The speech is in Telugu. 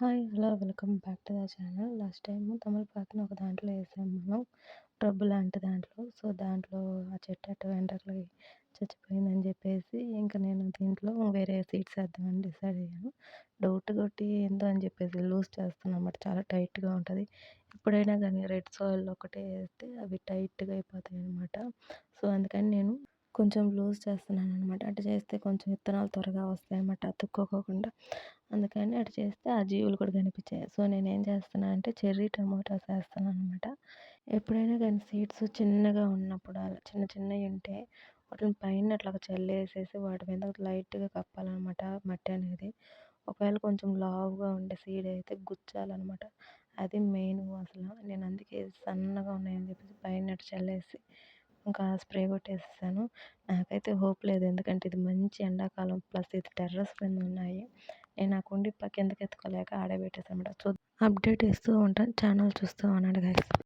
Hi! Hello! Welcome back to the channel. Last time తమలపాకుని ఒక దాంట్లో ఏసాం మనం. ట్రబ్బు లాంటి దాంట్లో. సో, దాంట్లో ఆ చెట్టు అటు వెంట్రుకలకి చచ్చిపోయిందని జెప్పేసి, ఇంక నేను దీంట్లో వేరే సీడ్స్ ఏద్దామని డిసైడ్ అయ్యాను. డౌట్ కొట్టి ఏందో అని జెప్పేసి లూజ్ చేస్తున్నానన్నమాట. చాలా టైట్‌గా ఉంటది. ఎప్పుడైనా గానీ రెడ్ సాయిల్‌లో ఒకటే ఏస్తే అవి టైట్‌గా అయిపోతాయన్నమాట. సో, అందుకని నేను కొంచెం లూజ్ చేస్తున్నాననమాట. అటు చేస్తే కొంచెం విత్తనాలు త్వరగా వస్తాయన్నమాట అతుక్కోకుండా. అందుకని అటు చేస్తే ఆ జీవులు కూడా కనిపించాయి. సో, నేనేం చేస్తున్నా అంటే చెర్రీ టమోటాస్ ఏస్తున్నాననమాట. ఎప్పుడైనా కానీ సీడ్స్ చిన్నగా ఉన్నప్పుడు అలా చిన్న చిన్నయి ఉంటే వాటిని పైన అట్లాగా చల్లేసేసి వాటి మీద లైట్‌గా కప్పాలనమాట మట్టి అనేది. ఒకవేళ కొంచెం లావుగా ఉండే సీడ్ అయితే గుచ్చాలనమాట. అది మెయిను అసల. నేను అందుకే సన్నగా ఉన్నాయని చెప్పేసి పైన అటు చల్లేసి ఇంకా స్ప్రే కొట్టేసేసాను. నాకైతే హోప్ లేదు. ఎందుకంటే ఇది మంచి ఎండాకాలం ప్లస్ ఇది టెర్రస్ మీద ఉన్నాయి. నేను ఆ కుండీ కిందకి ఎత్తుకోలేక ఆడే పెట్టేసానన్నమాట. అప్డేట్ ఇస్తూ ఉంటాను. ఛానల్ చూస్తూ ఉండండి గైస్.